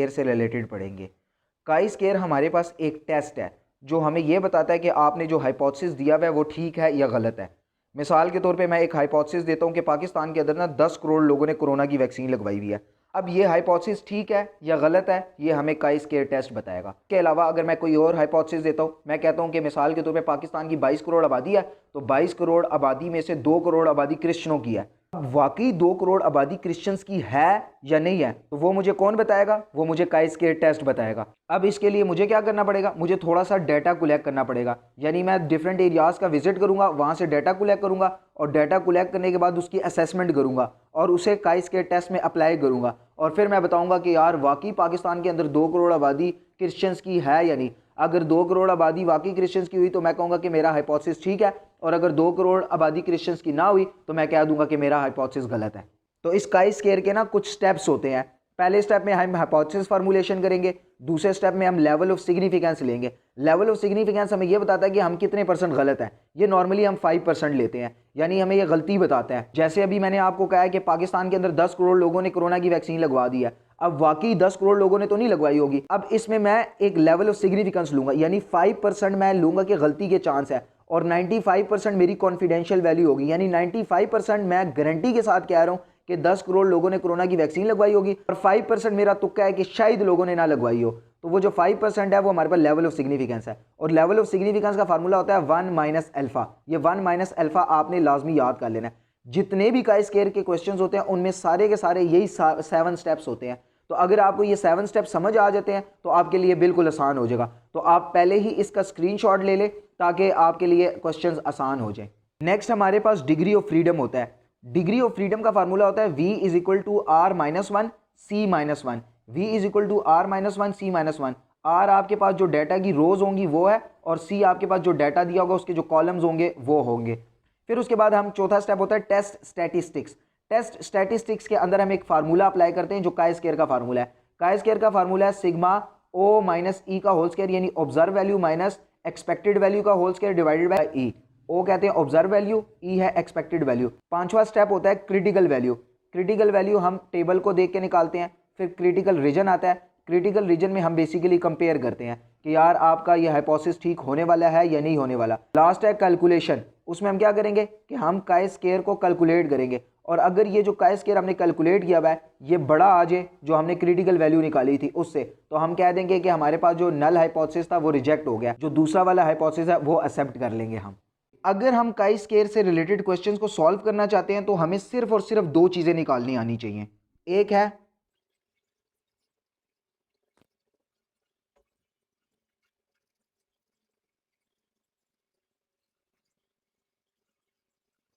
Square से related पढ़ेंगे। काई स्केयर हमारे पास एक टेस्ट है जो हमें ये बताता है कि आपने जो हाइपोथेसिस दिया हुआ है वो ठीक है या गलत है। मिसाल के तौर पे मैं एक हाइपोथेसिस देता हूँ कि पाकिस्तान के अंदर ना 10 करोड़ लोगों ने कोरोना की वैक्सीन लगवाई हुई है। अब ये हाइपोथेसिस ठीक है या गलत है ये हमें काई स्केयर टेस्ट बताएगा। इसके अलावा अगर मैं कोई और हाइपोथेसिस देता हूँ, मैं कहता हूँ कि मिसाल के तौर पे पाकिस्तान की 22 करोड़ आबादी है, तो 22 करोड़ आबादी में से 2 करोड़ आबादी क्रिश्चियनों की है। अब वाकई 2 करोड़ आबादी क्रिश्चियंस की है या नहीं है तो वो मुझे कौन बताएगा? वो मुझे काई स्केयर टेस्ट बताएगा। अब इसके लिए मुझे क्या करना पड़ेगा? मुझे थोड़ा सा डाटा कलेक्ट करना पड़ेगा, यानी मैं डिफरेंट एरियाज़ का विजिट करूंगा, वहां से डाटा कलेक्ट करूंगा और डाटा कलेक्ट करने के बाद उसकी असेसमेंट करूंगा और उसे काई स्केयर टेस्ट में अप्लाई करूंगा और फिर मैं बताऊंगा कि यार वाकई पाकिस्तान के अंदर 2 करोड़ आबादी क्रिश्चियंस की है या नहीं। अगर 2 करोड़ आबादी वाकई क्रिश्चियंस की हुई तो मैं कहूँगा कि मेरा हाइपोथेसिस ठीक है, और अगर 2 करोड़ आबादी क्रिश्चियंस की ना हुई तो मैं कह दूंगा कि मेरा हाइपोथेसिस गलत है। तो इस काई स्केयर के ना कुछ स्टेप्स होते हैं। पहले स्टेप में हम हाइपोथेसिस फार्मूलेशन करेंगे, दूसरे स्टेप में हम लेवल ऑफ सिग्निफिकेंस लेंगे। लेवल ऑफ सिग्निफिकेंस हमें यह बताता है कि हम कितने परसेंट गलत हैं। ये नॉर्मली हम 5% लेते हैं, यानी हमें यह गलती बताता है। जैसे अभी मैंने आपको कहा है कि पाकिस्तान के अंदर 10 करोड़ लोगों ने कोरोना की वैक्सीन लगवा दी है। अब वाकई 10 करोड़ लोगों ने तो नहीं लगवाई होगी। अब इसमें मैं एक लेवल ऑफ सिग्निफिकेंस लूंगा, यानी 5% मैं लूंगा कि गलती के चांस है और 95% मेरी कॉन्फिडेंशियल वैल्यू होगी, यानी 95% मैं गारंटी के साथ कह रहा हूं कि 10 करोड़ लोगों ने कोरोना की वैक्सीन लगवाई होगी और 5% मेरा तुक्का है कि शायद लोगों ने ना लगवाई हो। तो वो जो 5% है वो हमारे पास लेवल ऑफ सिग्निफिकेंस है, और लेवल ऑफ सिग्निफिकेंस का फार्मूला होता है 1 माइनस अल्फा। ये 1 माइनस अल्फा आपने लाजमी याद कर लेना है। जितने भी काई स्केयर के क्वेश्चंस होते हैं उनमें सारे के सारे यही 7 स्टेप्स होते हैं। तो अगर आपको ये 7 स्टेप समझ आ जाते हैं तो आपके लिए बिल्कुल आसान हो जाएगा। तो आप पहले ही इसका स्क्रीनशॉट ले लें ताकि आपके लिए क्वेश्चंस आसान हो जाए। नेक्स्ट हमारे पास डिग्री ऑफ फ्रीडम होता है। डिग्री ऑफ फ्रीडम का फार्मूला होता है v is equal to R minus one C minus one. V is equal to R minus one C minus one. R आपके पास जो डाटा की रोज होंगी वो है, और सी आपके पास जो डाटा दिया होगा उसके जो कॉलम्स होंगे वो होंगे। फिर उसके बाद हम चौथा स्टेप होता है टेस्ट स्टैटिस्टिक्स। टेस्ट स्टैटिस्टिक्स के अंदर हम एक फार्मूला अप्लाई करते हैं जो काई स्केयर का फार्मूला है। काई स्केयर का फार्मूला है सिग्मा ओ माइनस ई का होल स्केयर, यानी observe value minus expected value का होल स्केयर डिवाइडेड बाय ई। ओ कहते हैं ऑब्जर्व वैल्यू, ई है एक्सपेक्टेड वैल्यू। पांचवा स्टेप होता है क्रिटिकल वैल्यू। क्रिटिकल वैल्यू हम टेबल को देख के निकालते हैं। फिर क्रिटिकल रीजन आता है। क्रिटिकल रीजन में हम बेसिकली कंपेयर करते हैं कि यार आपका ये हाइपोथेसिस ठीक होने वाला है या नहीं होने वाला। लास्ट है कैलकुलेशन। उसमें हम क्या करेंगे कि हम काई स्केयर को कैलकुलेट करेंगे, और अगर ये जो काई स्केयर हमने कैलकुलेट किया हुआ है ये बड़ा आ जाए जो हमने क्रिटिकल वैल्यू निकाली थी उससे, तो हम कह देंगे कि हमारे पास जो नल हाइपोथेसिस था वो रिजेक्ट हो गया, जो दूसरा वाला हाइपोथेसिस है वो एक्सेप्ट कर लेंगे हम। अगर हम काई स्केयर से रिलेटेड क्वेश्चंस को सॉल्व करना चाहते हैं तो हमें सिर्फ और सिर्फ 2 चीजें निकालनी आनी चाहिए। एक है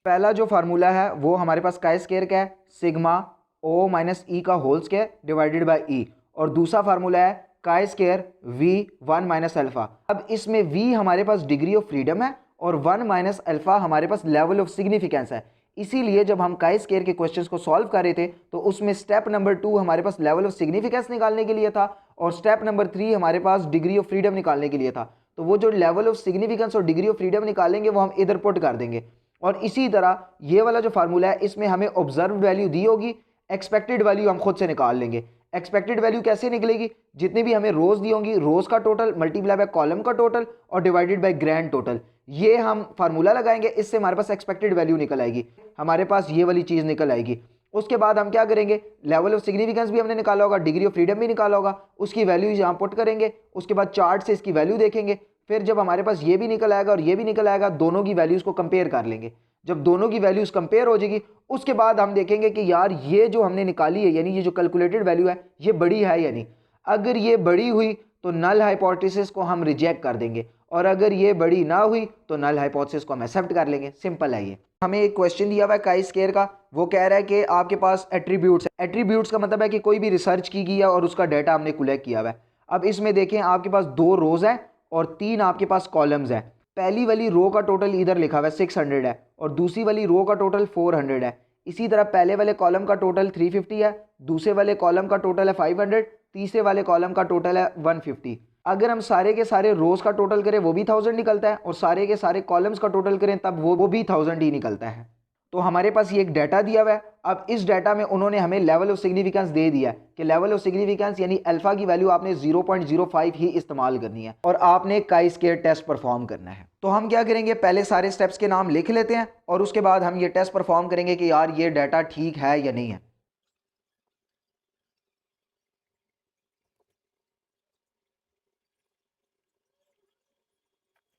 पहला जो फार्मूला है वो हमारे पास काई स्केयर का है सिग्मा ओ माइनस ई का होल स्केयर डिवाइडेड बाय ई, और दूसरा फार्मूला है काई स्केयर वी 1 माइनस अल्फा। अब इसमें वी हमारे पास डिग्री ऑफ फ्रीडम है और 1 माइनस अल्फा हमारे पास लेवल ऑफ सिग्निफिकेंस है। इसीलिए जब हम काई स्केयर के क्वेश्चंस को सॉल्व कर रहे थे तो उसमें स्टेप नंबर 2 हमारे पास लेवल ऑफ सिग्निफिकेंस निकालने के लिए था और स्टेप नंबर 3 हमारे पास डिग्री ऑफ फ्रीडम निकालने के लिए था। तो वो जो लेवल ऑफ सिग्निफिकेंस और डिग्री ऑफ फ्रीडम निकालेंगे वो हम इधर पुट कर देंगे। और इसी तरह ये वाला जो फार्मूला है इसमें हमें ऑब्जर्व वैल्यू दी होगी, एक्सपेक्टेड वैल्यू हम खुद से निकाल लेंगे। एक्सपेक्टेड वैल्यू कैसे निकलेगी? जितनी भी हमें रोज दी होंगी रोज का टोटल मल्टीप्लाई बाय कॉलम का टोटल और डिवाइडेड बाय ग्रैंड टोटल, ये हम फार्मूला लगाएंगे, इससे हमारे पास एक्सपेक्टेड वैल्यू निकल आएगी, हमारे पास ये वाली चीज निकल आएगी। उसके बाद हम क्या करेंगे, लेवल ऑफ सिग्निफिकेंस भी हमने निकाला होगा, डिग्री ऑफ फ्रीडम भी निकाला होगा, उसकी वैल्यू यहाँ पुट करेंगे। उसके बाद चार्ट से इसकी वैल्यू देखेंगे। फिर जब हमारे पास ये भी निकल आएगा और ये भी निकल आएगा, दोनों की वैल्यूज को कंपेयर कर लेंगे। जब दोनों की वैल्यूज कंपेयर हो जाएगी उसके बाद हम देखेंगे कि यार ये जो हमने निकाली है यानी ये जो कैलकुलेटेड वैल्यू है ये बड़ी है या नहीं। अगर ये बड़ी हुई तो नल हाइपोथेसिस को हम रिजेक्ट कर देंगे, और अगर ये बड़ी ना हुई तो नल हाइपोथेसिस को हम एक्सेप्ट कर लेंगे। सिंपल है ये। हमें एक क्वेश्चन दिया हुआ है काई स्केयर का, वो कह रहा है कि आपके पास एट्रीब्यूट्स है। एट्रीब्यूट्स का मतलब है कि कोई भी रिसर्च की गई है और उसका डाटा हमने कलेक्ट किया हुआ है। अब इसमें देखें आपके पास 2 रोज है और 3 आपके पास कॉलम्स है। पहली वाली रो का टोटल इधर लिखा हुआ है 600 है और दूसरी वाली रो का टोटल 400 है। इसी तरह पहले वाले कॉलम का टोटल 350 है, दूसरे वाले कॉलम का टोटल है 500, तीसरे वाले कॉलम का टोटल है 150। अगर हम सारे के सारे रोज का टोटल करें वो भी 1000 निकलता है और सारे के सारे कॉलम्स का टोटल करें तब वो भी 1000 ही निकलता है। तो हमारे पास ये एक डाटा दिया हुआ है। अब इस डाटा में उन्होंने हमें लेवल ऑफ सिग्निफिकेंस दे दिया है कि लेवल ऑफ सिग्निफिकेंस यानी अल्फा की वैल्यू आपने 0.05 ही इस्तेमाल करनी है और आपने काई स्क्वायर टेस्ट परफॉर्म करना है। तो हम क्या करेंगे, पहले सारे स्टेप्स के नाम लिख लेते हैं और उसके बाद हम ये टेस्ट परफॉर्म करेंगे कि यार ये डाटा ठीक है या नहीं है।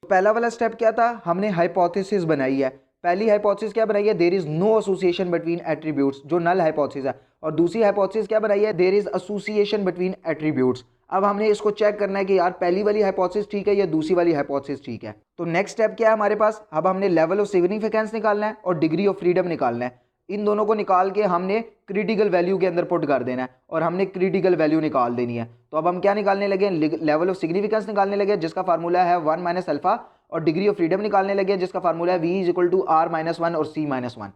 पहला वाला स्टेप क्या था, हमने हाइपोथेसिस बनाई है। पहली हाइपोथेसिस क्या बनाई है, there is no association between attributes, जो नल हाइपोथेसिस है। और दूसरी हाइपोथेसिस क्या बनाई है, there is association between attributes. अब हमने इसको चेक करना है कि यार पहली वाली हाइपोथेसिस ठीक है या दूसरी वाली हाइपोथेसिस ठीक है। तो नेक्स्ट स्टेप क्या है हमारे पास, अब हमने लेवल ऑफ सिग्निफिकेंस निकालना है और डिग्री ऑफ फ्रीडम निकालना है। इन दोनों को निकाल के हमने क्रिटिकल वैल्यू के अंदर पुट कर देना है और हमने क्रिटिकल वैल्यू निकाल देनी है। तो अब हम क्या निकालने लगे, लेवल ऑफ सिग्निफिकेंस निकालने लगे जिसका फार्मूला है 1 माइनस अल्फा, और डिग्री ऑफ फ्रीडम निकालने लगे जिसका फार्मूला है v is equal to r minus one और c minus one.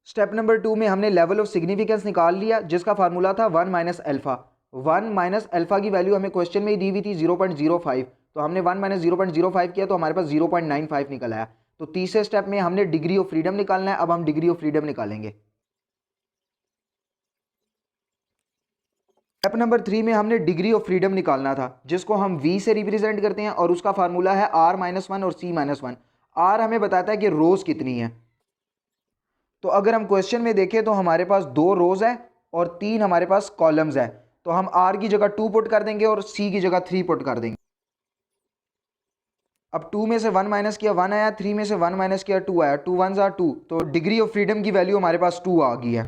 Step number 2 में हमने लेवल ऑफ सिग्निफिकेंस निकाल लिया जिसका फार्मूला था 1 माइनस अल्फा। 1 माइनस अल्फा की वैल्यू हमें क्वेश्चन में ही दी हुई थी 0.05, तो हमने 1 माइनस 0.05 किया तो हमारे पास 0.95 निकल आया। तो तीसरे स्टेप में हमने डिग्री ऑफ फ्रीडम निकालना है। अब हम डिग्री ऑफ फ्रीडम निकालेंगे। स्टेप नंबर 3 में हमने डिग्री ऑफ फ्रीडम निकालना था जिसको हम v से रिप्रेजेंट करते हैं और उसका फार्मूला है r माइनस वन और c माइनस वन। r हमें बताता है कि रोज कितनी है। तो अगर हम क्वेश्चन में देखें तो हमारे पास 2 रोज है और 3 हमारे पास कॉलम्स है। तो हम r की जगह 2 पुट कर देंगे और c की जगह 3 पुट कर देंगे। अब 2 में से 1 माइनस किया 1 आया, 3 में से 1 माइनस किया 2 आया, 2 1 ज़ा 2, तो डिग्री ऑफ फ्रीडम की वैल्यू हमारे पास 2 आ गई है।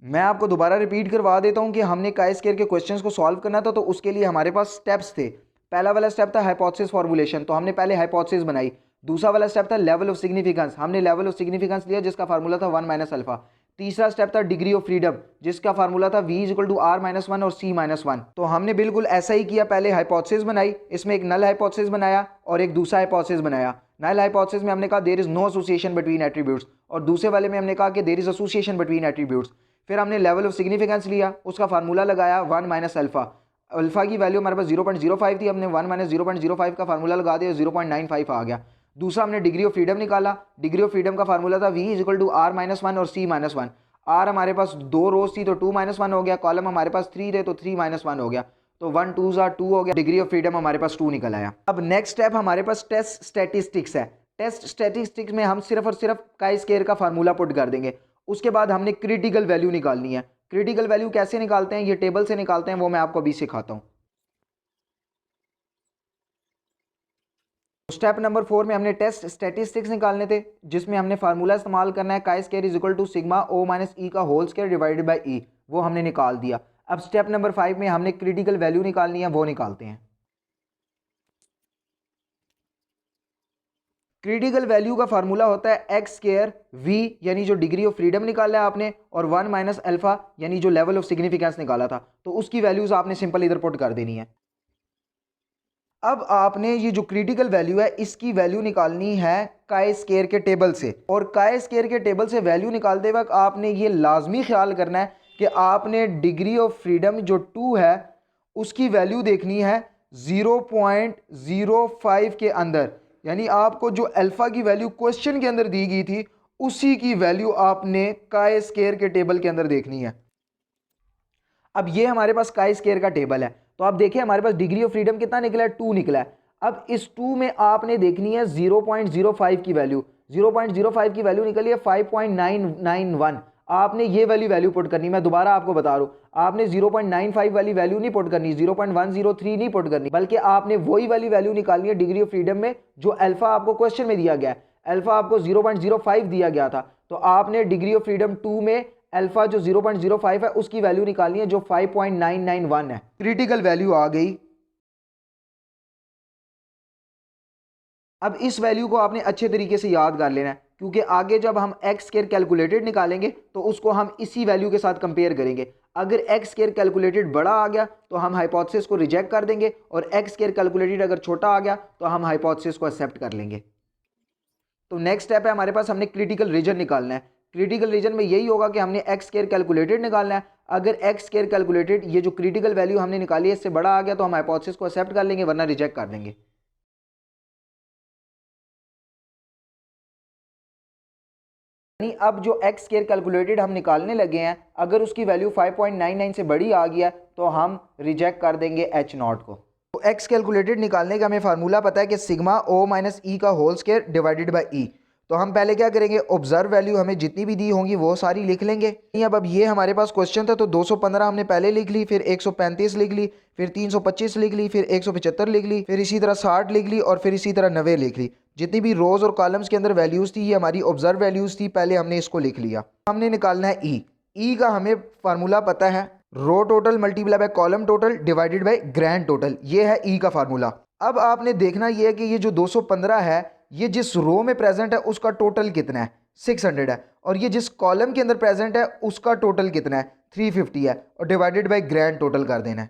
मैं आपको दोबारा रिपीट करवा देता हूं कि हमने काई स्क्वायर के क्वेश्चंस को सॉल्व करना था, तो उसके लिए हमारे पास स्टेप्स थे। पहला वाला स्टेप था हाइपोथेसिस फॉर्मुलेशन, तो हमने पहले हाइपोथेसिस बनाई। दूसरा वाला स्टेप था लेवल ऑफ सिग्निफिकेंस, हमने लेवल ऑफ सिग्निफिकेंस लिया जिसका फार्मूला था 1 माइनस अल्फा। तीसरा स्टेप था डिग्री ऑफ फ्रीडम जिसका फार्मूला था v is equal to r minus one और c माइनस वन। तो हमने बिल्कुल ऐसा ही किया, पहले हाइपोथेसिस बनाई, इसमें एक नल हाइपोथेसिस बनाया और एक दूसरा हाइपोथेसिस बनाया। नल हाइपोथेसिस में हमने कहा there is no association between attributes और दूसरे वाले में हमने कहा कि there is association between attributes. फिर हमने लेवल ऑफ सिग्निफिकेंस लिया, उसका फार्मूला लगाया 1 माइनस अल्फा। अल्फा की वैल्यू हमारे पास 0.05 थी, हमने 1 माइनस 0.05 का फार्मूला लगा दिया, 0.95 आ गया। दूसरा हमने डिग्री ऑफ फ्रीडम निकाला, डिग्री ऑफ फ्रीडम का फार्मूला था v is equal to r minus one और c माइनस वन। r हमारे पास 2 रोज थी तो 2 माइनस वन हो गया, कॉलम हमारे पास 3 थे तो 3 माइनस वन हो गया, तो 1 2 ज़ा 2 हो गया, डिग्री ऑफ फ्रीडम हमारे पास 2 निकल आया। अब नेक्स्ट स्टेप हमारे पास टेस्ट स्टैटिस्टिक्स है। टेस्ट स्टैटिस्टिक्स में हम सिर्फ और सिर्फ काई स्क्वायर का फार्मूला पुट कर देंगे। उसके बाद हमने क्रिटिकल वैल्यू निकालनी है। क्रिटिकल वैल्यू कैसे निकालते हैं, ये टेबल से निकालते हैं, वो मैं आपको अभी सिखाता हूं। स्टेप नंबर 4 में हमने टेस्ट स्टैटिस्टिक्स निकालने थे जिसमें हमने फार्मूला इस्तेमाल करना है chi square is equal to sigma O minus E का whole square divided by E, वो हमने निकाल दिया। अब स्टेप नंबर 5 में हमने क्रिटिकल वैल्यू निकालनी है, वो निकालते हैं। क्रिटिकल वैल्यू का फार्मूला होता है एक्स स्क्वायर वी यानी जो डिग्री ऑफ फ्रीडम निकाला है आपने, और 1 माइनस अल्फा यानी जो लेवल ऑफ सिग्निफिकेंस निकाला था, तो उसकी वैल्यूज आपने सिंपल इधर पुट कर देनी है। अब आपने ये जो क्रिटिकल वैल्यू है इसकी वैल्यू निकालनी है काई स्क्वायर के टेबल से, और काई स्क्वायर के टेबल से वैल्यू निकालते वक्त आपने ये लाजमी ख्याल करना है कि आपने डिग्री ऑफ फ्रीडम जो 2 है उसकी वैल्यू देखनी है 0.05 के अंदर, यानी आपको जो अल्फा की वैल्यू क्वेश्चन के अंदर दी गई थी उसी की वैल्यू आपने काई स्क्वायर के टेबल के अंदर देखनी है। अब ये हमारे पास काई स्क्वायर का टेबल है, तो आप देखिए हमारे पास डिग्री ऑफ फ्रीडम कितना निकला है, 2 निकला है। अब इस 2 में आपने देखनी है 0.05 की वैल्यू। 0.05 की वैल्यू निकली है 5.991। आपने ये वैल्यू पुट करनी, मैं दोबारा आपको बता रहा हूँ, आपने 0.95 वाली वैल्यू नहीं पुट करनी, 0.103 नहीं पुट करनी, बल्कि आपने वही वाली वैल्यू निकालनी है डिग्री ऑफ फ्रीडम में जो अल्फा आपको क्वेश्चन में दिया गया है। अल्फा आपको 0.05 दिया गया था, तो आपने डिग्री ऑफ फ्रीडम 2 में अल्फा जो 0.05 है उसकी वैल्यू निकालनी है जो 5.991 है। क्रिटिकल वैल्यू आ गई। अब इस वैल्यू को आपने अच्छे तरीके से याद कर लेना है क्योंकि आगे जब हम एक्स स्क्वायर कैलकुलेटेड निकालेंगे तो उसको हम इसी वैल्यू के साथ कंपेयर करेंगे। अगर एक्स स्क्वायर कैलकुलेटेड बड़ा आ गया तो हम हाइपोथेसिस को रिजेक्ट कर देंगे, और एक्स स्क्वायर कैलकुलेटेड अगर छोटा आ गया तो हम हाइपोथेसिस को एक्सेप्ट कर लेंगे। तो नेक्स्ट स्टेप है हमारे पास, हमने क्रिटिकल रीजन निकालना है। क्रिटिकल रीजन में यही होगा कि हमने एक्स स्क्वायर कैलकुलेटेड निकालना है। अगर एक्स स्क्वायर कैलकुलेटेड ये जो क्रिटिकल वैल्यू हमने निकाली है इससे बड़ा आ गया तो हम हाइपोथेसिस को एक्सेप्ट कर लेंगे, वरना रिजेक्ट कर देंगे। यानी अब जो एक्स स्केयर कैलकुलेटेड हम निकालने लगे हैं, अगर उसकी वैल्यू 5.99 से बड़ी आ गया तो हम रिजेक्ट कर देंगे एच नॉट को। तो एक्स कैलकुलेटेड निकालने का हमें फार्मूला पता है कि सिग्मा ओ माइनस ई का whole square divided by E. तो हम पहले क्या करेंगे, ऑब्जर्व वैल्यू हमें जितनी भी दी होंगी वो सारी लिख लेंगे। अब ये हमारे पास क्वेश्चन था, तो 215 हमने पहले लिख ली, फिर 135 लिख ली, फिर 325 लिख ली, फिर 175 लिख ली, फिर इसी तरह 60 लिख ली और फिर इसी तरह 90 लिख ली। जितनी भी रोज और कॉलम्स के अंदर वैल्यूज थी ये हमारी ऑब्जर्व वैल्यूज थी, पहले हमने इसको लिख लिया। हमने निकालना है ई का हमें फार्मूला पता है, row total multiply by column total divided by grand total, ये है ई का फार्मूला। अब आपने देखना ये है कि ये जो 215 है ये जिस रो में प्रेजेंट है उसका टोटल कितना है, 600 है, और ये जिस कॉलम के अंदर प्रेजेंट है उसका टोटल कितना है, 350 है, और डिवाइडेड बाय ग्रैंड टोटल कर देना है।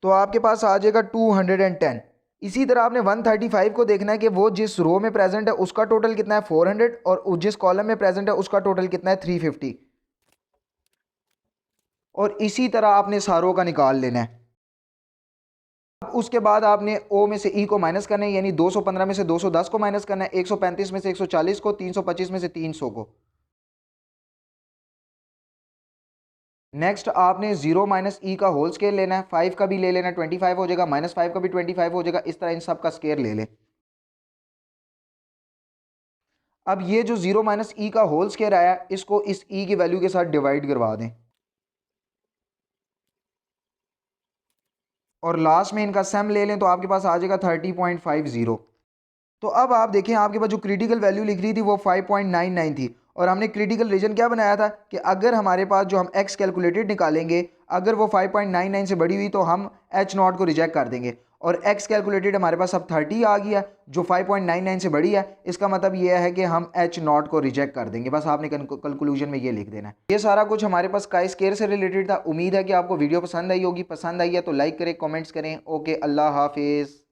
तो आपके पास आ जाएगा 210। इसी तरह आपने 135 को देखना है कि वो जिस रो में प्रेजेंट है उसका टोटल कितना है, 400, और जिस कॉलम में प्रेजेंट है उसका टोटल कितना है, 350। और इसी तरह आपने सारों का निकाल लेना है। उसके बाद आपने ओ में से ई को माइनस करना है, यानी 215 में से 210 को माइनस करना है, 135 में से 140 को, 325 में से 300 को। नेक्स्ट आपने 0 माइनस ई का होल स्केयर लेना है, 5 का भी ले लेना, 25 हो जाएगा, -5 का भी 25 हो जाएगा, इस तरह इन सब का स्केयर ले ले। अब ये जो 0 माइनस ई का होल स्केयर आया इसको इस ई की वैल्यू के साथ डिवाइड करवा दें, और लास्ट में इनका सम ले लें तो आपके पास आ जाएगा 30.50। तो अब आप देखें आपके पास जो क्रिटिकल वैल्यू लिख रही थी वो 5.99 थी, और हमने क्रिटिकल रीजन क्या बनाया था कि अगर हमारे पास जो हम एक्स कैलकुलेटेड निकालेंगे अगर वो 5.99 से बड़ी हुई तो हम एच नॉट को रिजेक्ट कर देंगे, और एक्स कैलकुलेटेड हमारे पास अब 30 आ गया जो 5.99 से बड़ी है, इसका मतलब ये है कि हम एच नॉट को रिजेक्ट कर देंगे। बस आपने कंक्लूजन में ये लिख देना है। ये सारा कुछ हमारे पास काई स्केयर से रिलेटेड था। उम्मीद है कि आपको वीडियो पसंद आई होगी। पसंद आई है तो लाइक करें, कमेंट्स करें। ओके, अल्लाह हाफिज़।